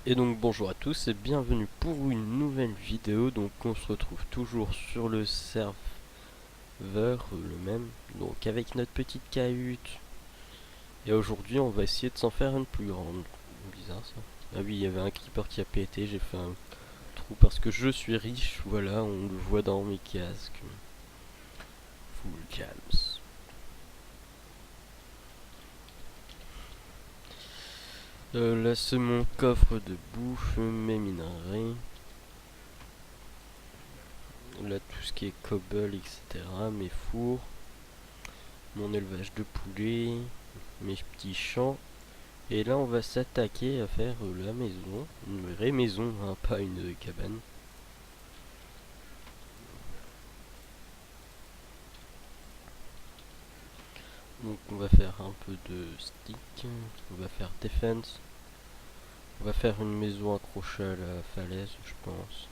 Et donc bonjour à tous et bienvenue pour une nouvelle vidéo. Donc on se retrouve toujours sur le serveur, le même, donc avec notre petite cahute. Et aujourd'hui on va essayer de s'en faire une plus grande. Bizarre ça. Ah oui, il y avait un creeper qui a pété, j'ai fait un trou parce que je suis riche, voilà, on le voit dans mes casques. Full calms. Là c'est mon coffre de bouffe, mes minerais. Là tout ce qui est cobble, etc. Mes fours. Mon élevage de poulets, mes petits champs. Et là, on va s'attaquer à faire la maison, une vraie maison, hein, pas une cabane. Donc, on va faire un peu de stick, on va faire defense, on va faire une maison accrochée à la falaise, je pense.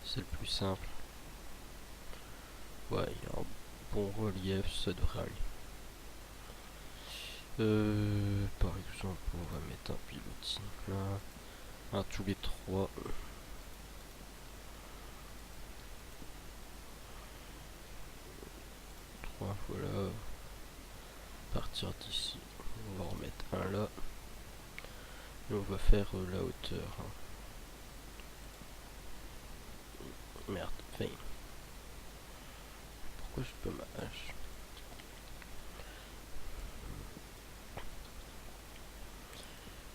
C'est le plus simple. Ouais, il y a un bon relief, ça devrait aller. Par exemple, on va mettre un pilotis là, un tous les trois. Trois, voilà. Partir d'ici, on va en remettre un là. Et on va faire la hauteur. Hein. Merde, fail. Pourquoi je peux ma hache?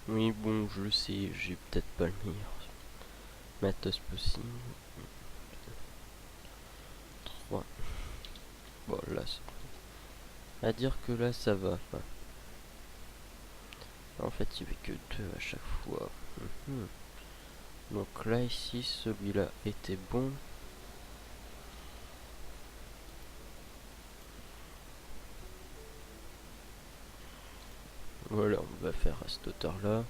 Oui, bon, je le sais, j'ai peut-être pas le meilleur matos possible. 3. Bon, là, à dire que là, ça va. Ouais. En fait, il n'y avait que 2 à chaque fois. Donc là, ici, celui-là était bon. Voilà, on va faire à cette hauteur-là.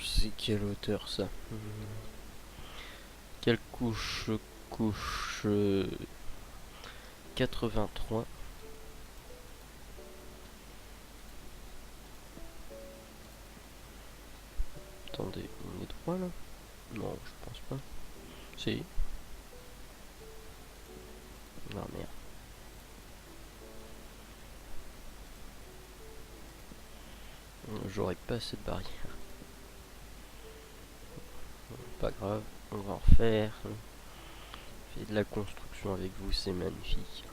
C'est quelle hauteur ça? Quelle couche? Couche 83. Attendez, on est droit là? Non, je pense pas. Si. Non, merde. J'aurais pas assez de barrières. Pas grave, on va en refaire. Fait de la construction avec vous, c'est magnifique.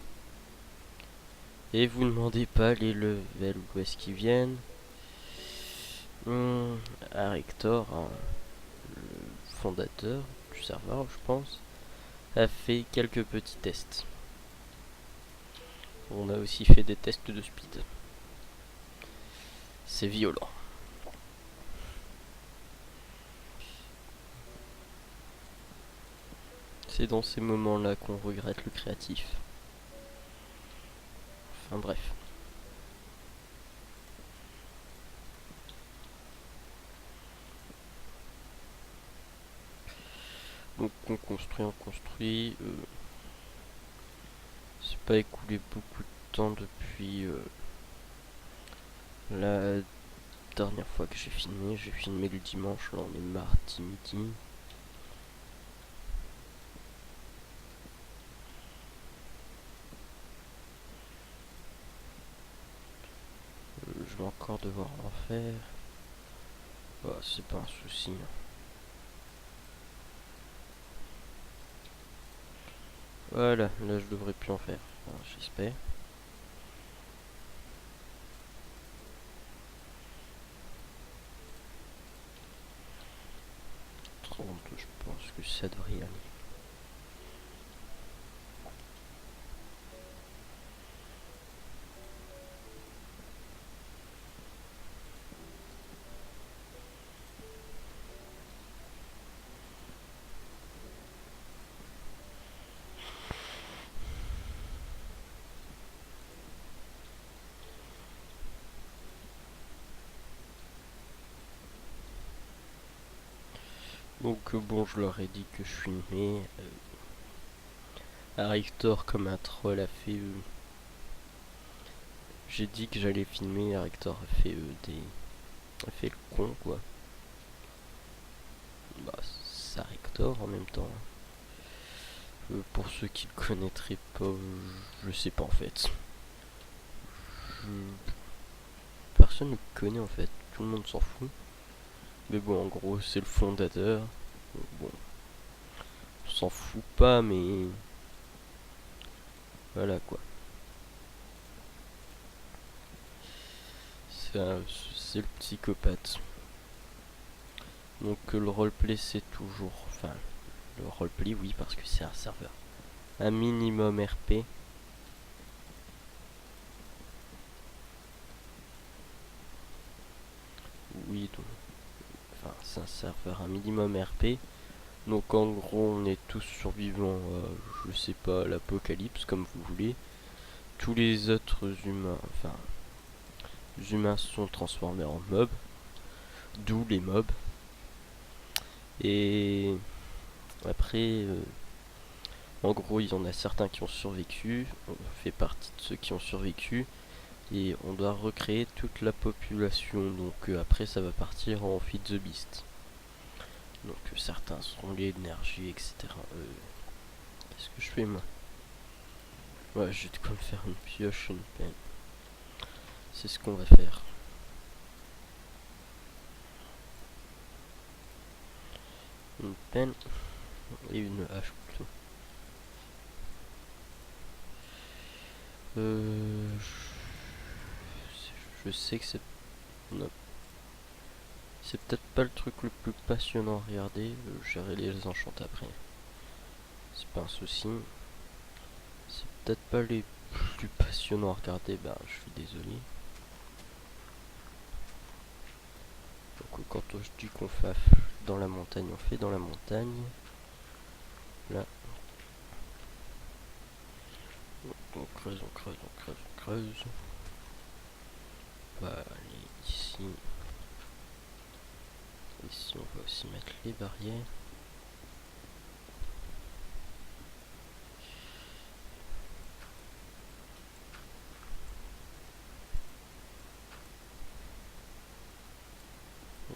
Et vous ne demandez pas les levels où est-ce qu'ils viennent. Arector, hein, le fondateur du serveur, je pense, a fait quelques petits tests. On a aussi fait des tests de speed. C'est violent. C'est dans ces moments-là qu'on regrette le créatif. Enfin bref. Donc on construit. C'est pas écoulé beaucoup de temps depuis la dernière fois que j'ai filmé. J'ai filmé le dimanche, là on est mardi midi. Je vais encore devoir en faire. Oh, c'est pas un souci. Voilà, là je devrais plus en faire. Enfin, j'espère. 30, je pense que ça devrait y aller. Donc bon, je leur ai dit que je filmais. Arictor comme un troll a fait... J'ai dit que j'allais filmer, Arictor a fait des Elle fait le con quoi. Bah ça Rector en même temps. Pour ceux qui le connaîtraient pas, je sais pas en fait. Personne ne le connaît en fait, tout le monde s'en fout. Mais bon, en gros, c'est le fondateur. Bon, on s'en fout pas, mais voilà quoi. C'est le psychopathe. Donc le roleplay c'est toujours, enfin le roleplay oui parce que c'est un serveur. Un minimum RP. Oui, donc, enfin c'est un serveur un minimum RP. Donc en gros on est tous survivants, je sais pas, l'apocalypse comme vous voulez. Tous les autres humains, enfin les humains sont transformés en mobs, d'où les mobs. Et après, en gros il y en a certains qui ont survécu, on fait partie de ceux qui ont survécu. Et on doit recréer toute la population. Donc après ça va partir en Feed the Beast. Donc certains seront l'énergie, etc. Qu'est-ce que je fais moi? Ouais, j'ai de quoi me faire une pioche, une pelle. C'est ce qu'on va faire. Une pelle et une hache plutôt. Je sais que c'est... Non. C'est peut-être pas le truc le plus passionnant à regarder. Gérer les enchantes après. C'est pas un souci. C'est peut-être pas les plus passionnants à regarder. Ben, je suis désolé. Donc quand je dis qu'on fait dans la montagne, on fait dans la montagne. Là. On creuse, on creuse, on creuse, on creuse. On va aller ici. Ici on va aussi mettre les barrières.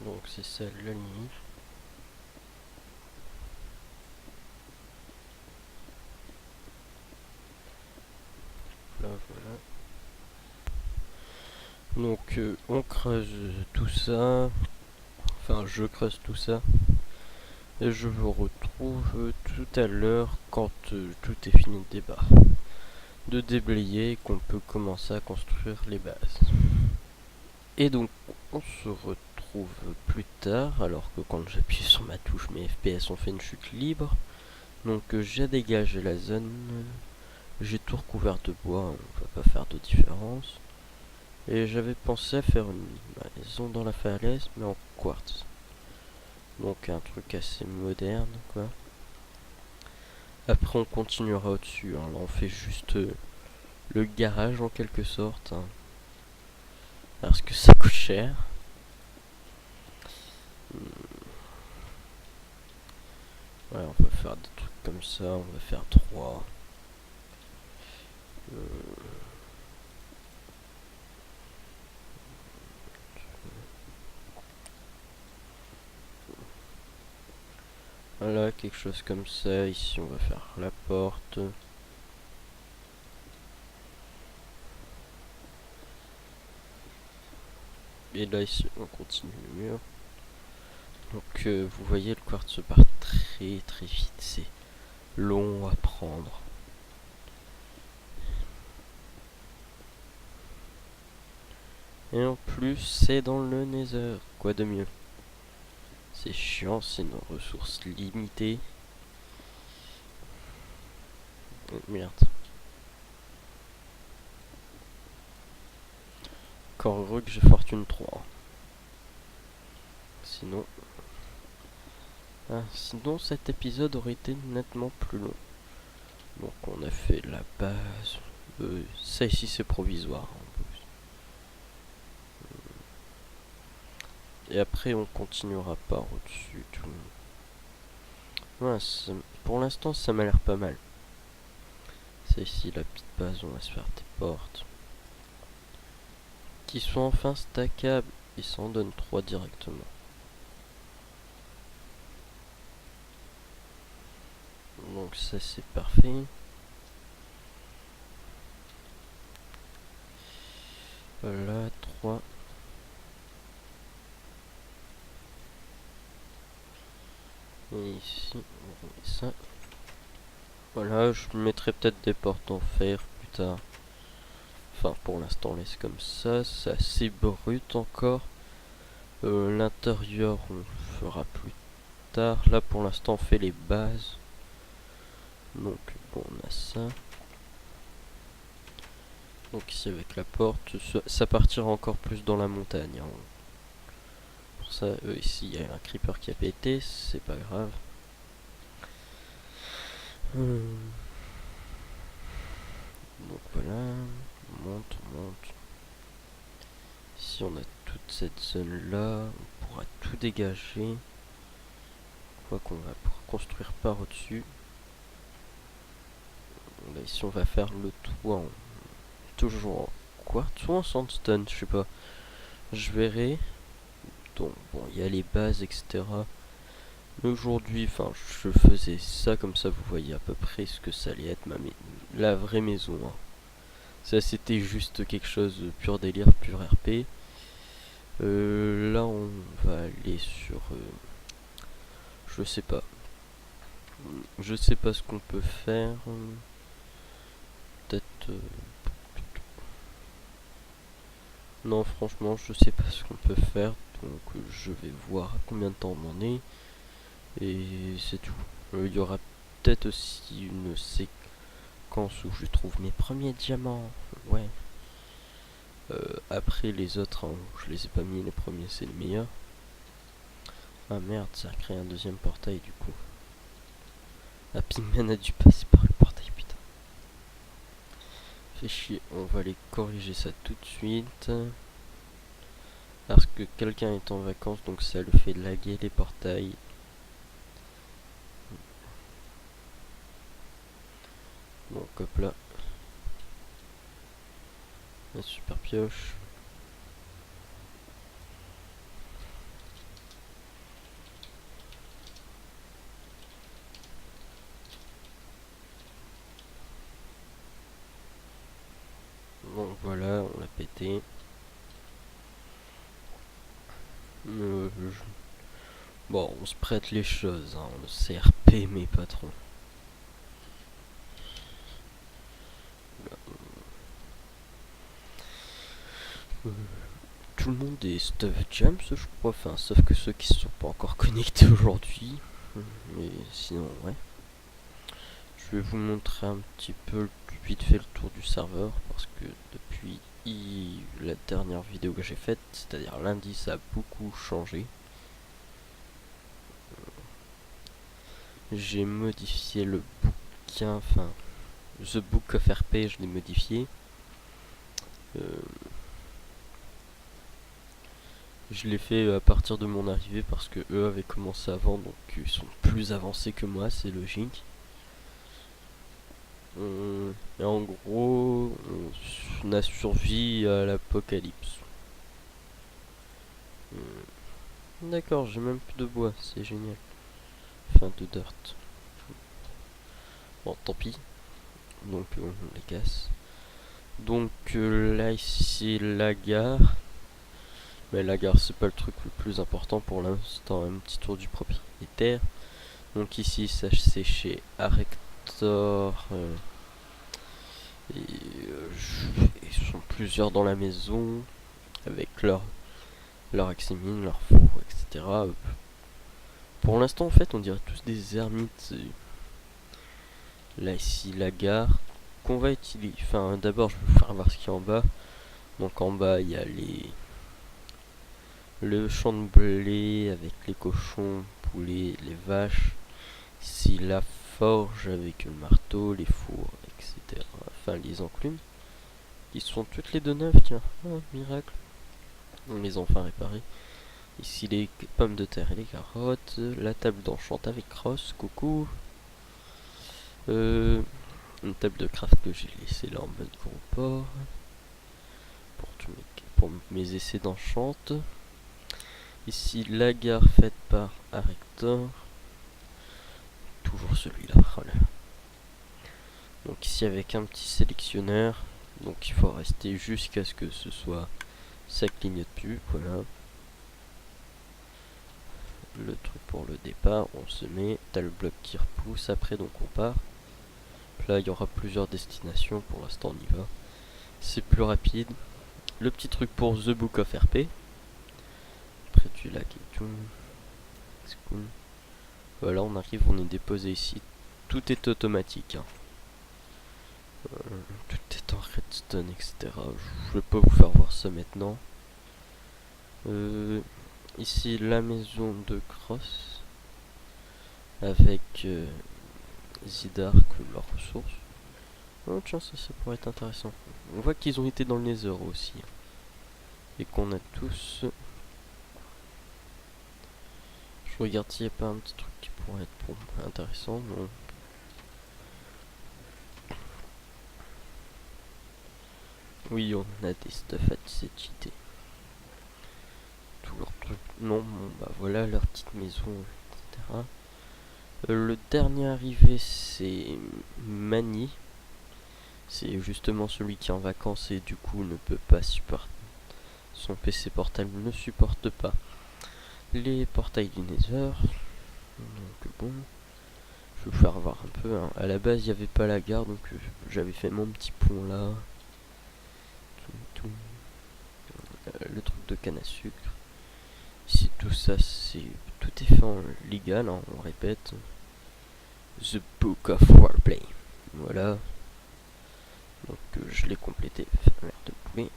Donc c'est ça la limite. Là voilà. Donc on creuse tout ça. Enfin je creuse tout ça. Et je vous retrouve tout à l'heure quand tout est fini de déblayer et qu'on peut commencer à construire les bases. Et donc on se retrouve plus tard alors que quand j'appuie sur ma touche mes FPS ont fait une chute libre. Donc j'ai dégagé la zone, j'ai tout recouvert de bois, on va pas faire de différence. Et j'avais pensé à faire une maison dans la falaise mais en quartz. Donc un truc assez moderne quoi. Après on continuera au-dessus, hein. Là on fait juste le garage en quelque sorte. Hein. Parce que ça coûte cher. Ouais, on va faire des trucs comme ça, on va faire 3. Voilà, quelque chose comme ça. Ici, on va faire la porte. Et là, ici, on continue le mur. Donc, vous voyez, le quartz se part très très vite. C'est long à prendre. Et en plus, c'est dans le Nether. Quoi de mieux? C'est chiant, c'est nos ressources limitées. Oh, merde. Encore heureux que j'ai fortune 3. Sinon... sinon cet épisode aurait été nettement plus long. Donc on a fait la base. Ça ici c'est provisoire. En plus. Et après on continuera par au-dessus. Tout. Ouais, pour l'instant ça m'a l'air pas mal. Ça ici la petite base, on va se faire des portes. Qui sont enfin stackables. et ça en donne 3 directement. Donc ça c'est parfait. Voilà, 3. Et ici, on remet ça. Voilà, je mettrai peut-être des portes en fer plus tard. Enfin, pour l'instant, on laisse comme ça. C'est assez brut encore. L'intérieur, on fera plus tard. Là, pour l'instant, on fait les bases. Donc, bon, on a ça. Donc ici, avec la porte, ça partira encore plus dans la montagne. Hein. Pour ça, ici, il y a un creeper qui a pété. C'est pas grave. Donc voilà, on monte. Ici on a toute cette zone là, on pourra tout dégager. Quoi qu'on va pouvoir construire par au-dessus. Là ici on va faire le toit toujours en quartz ou en sandstone, je sais pas. Je verrai. Donc bon, il y a les bases, etc. Mais aujourd'hui, enfin, je faisais ça comme ça, vous voyez à peu près ce que ça allait être la vraie maison. Hein. Ça c'était juste quelque chose de pur délire, pur RP. Là on va aller sur je sais pas ce qu'on peut faire. Peut-être non, franchement je sais pas ce qu'on peut faire, donc je vais voir à combien de temps on en est et c'est tout. Il y aura peut-être aussi une séquence où je trouve mes premiers diamants. Ouais. Après les autres, hein, je les ai pas mis, les premiers c'est les meilleurs. Ah merde, ça a créé un deuxième portail du coup. La Pigman a dû passer par le portail, putain. Fait chier, on va aller corriger ça tout de suite. Parce que quelqu'un est en vacances, donc ça le fait laguer les portails. Donc hop là. La super pioche. Donc voilà, on l'a pété. Bon, on se prête les choses, hein, le CRP mes patrons. Tout le monde est stuff jams, je crois, enfin, sauf que ceux qui ne sont pas encore connectés aujourd'hui. Mais sinon, ouais. Je vais vous montrer un petit peu vite fait le tour du serveur, parce que depuis la dernière vidéo que j'ai faite, c'est-à-dire lundi, ça a beaucoup changé. J'ai modifié le bouquin, enfin, The Book of RP, je l'ai modifié. Je l'ai fait à partir de mon arrivée parce que eux avaient commencé avant, donc ils sont plus avancés que moi, c'est logique. Et en gros, on a survécu à l'apocalypse. D'accord, j'ai même plus de bois, c'est génial. Enfin, de dirt. Bon, tant pis. Donc, on les casse. Donc, là, ici, la gare. Mais la gare, c'est pas le truc le plus important pour l'instant. Un petit tour du propriétaire. Donc, ici, ça c'est chez Arector. Ils sont plusieurs dans la maison. Avec leur aximine, leur four, etc. Pour l'instant, en fait, on dirait tous des ermites. Là, ici, la gare qu'on va utiliser. Enfin, d'abord, je vais vous faire voir ce qu'il y a en bas. Donc, en bas, il y a le champ de blé avec les cochons, poulets, les vaches. Ici, la forge avec le marteau, les fours, etc. Enfin, les enclumes. Ils sont toutes les deux neuves, tiens. Oh, miracle. On les a enfin réparées. Ici, les pommes de terre et les carottes. La table d'enchant avec Cross, coucou. Une table de craft que j'ai laissée là en mode gros port. Pour mes essais d'enchant. Ici la gare faite par Arector. Toujours celui-là. Voilà. Donc ici avec un petit sélectionneur. Donc il faut rester jusqu'à ce que ce soit ça clignote plus. Voilà. Le truc pour le départ, on se met. T'as le bloc qui repousse après, donc on part. Là il y aura plusieurs destinations. Pour l'instant on y va. C'est plus rapide. Le petit truc pour The Book of RP. Après tu lac et tout. C'est cool. Voilà, on arrive, on est déposé ici. Tout est automatique. Hein. Tout est en redstone, etc. Je vais pas vous faire voir ça maintenant. Ici, la maison de Cross. Avec Zidar comme leur ressource. Oh tiens, ça pourrait être intéressant. On voit qu'ils ont été dans le Nether aussi. Et qu'on a tous... Je regarde s'il n'y a pas un petit truc qui pourrait être intéressant. Non. Oui, on a des stuff à cheater. Tout leur truc. Non, bon, bah voilà leur petite maison, etc. Le dernier arrivé, c'est Mani. C'est justement celui qui est en vacances et du coup ne peut pas supporter. Son PC portable ne supporte pas les portails du Nether. Donc bon, je vais vous faire voir un peu. Hein. À la base, il n'y avait pas la gare, donc j'avais fait mon petit pont là. Le truc de canne à sucre. Ici, tout ça, tout est fait en légal, hein, on répète. The Book of Warplay. Voilà. Donc je l'ai complété. Merde de poulet.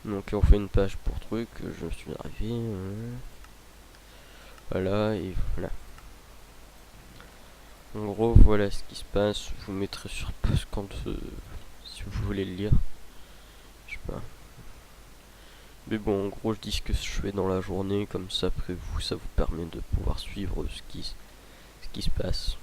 Donc on fait une page pour truc. Je suis arrivé. Voilà et voilà. En gros voilà ce qui se passe. Je vous mettrai sur pause quand si vous voulez le lire. Je sais pas. Mais bon en gros je dis ce que je fais dans la journée. Comme ça après vous ça vous permet de pouvoir suivre ce qui se passe.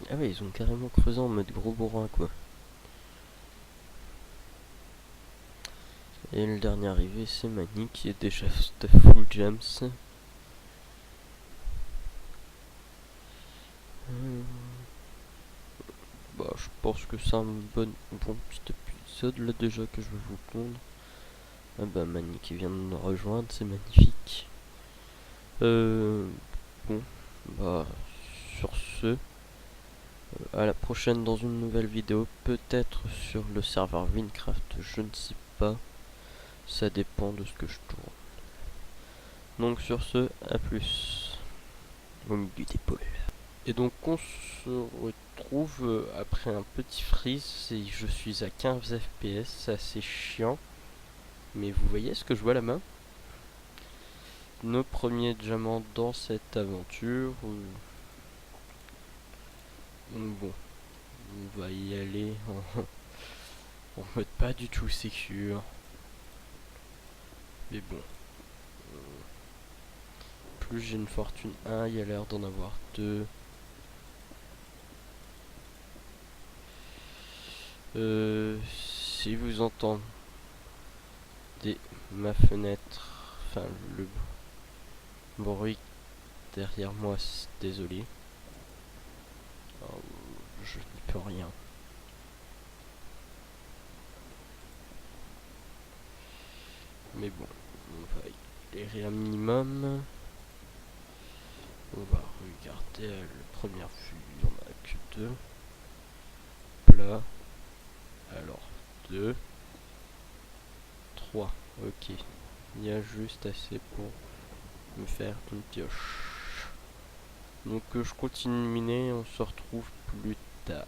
Ah ouais, ils ont carrément creusé en mode gros bourrin quoi. Et le dernier arrivé c'est Mani qui est déjà stuff full gems. Bah je pense que c'est un bon petit épisode là déjà que je vais vous pondre. Ah bah Mani qui vient de nous rejoindre, c'est magnifique. Bon, bah sur ce, à la prochaine dans une nouvelle vidéo, peut-être sur le serveur Minecraft, je ne sais pas, ça dépend de ce que je tourne. Donc sur ce, à plus, au milieu des poules. Et donc on se retrouve après un petit freeze, et je suis à 15 fps, c'est assez chiant. Mais vous voyez ce que je vois à la main? Nos premiers diamants dans cette aventure. Donc bon, on va y aller en mode pas du tout sécure. Mais bon. Plus j'ai une fortune 1, il y a l'air d'en avoir 2. Si vous entendez ma fenêtre, enfin le bruit derrière moi, désolé. Alors, je n'y peux rien. Mais bon, on va éclairer un minimum. On va regarder la première vue, il n'y en a que 2. Plat. Alors, 2. 3. Ok. Il y a juste assez pour me faire une pioche. Donc je continue de miner, on se retrouve plus tard.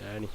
Allez.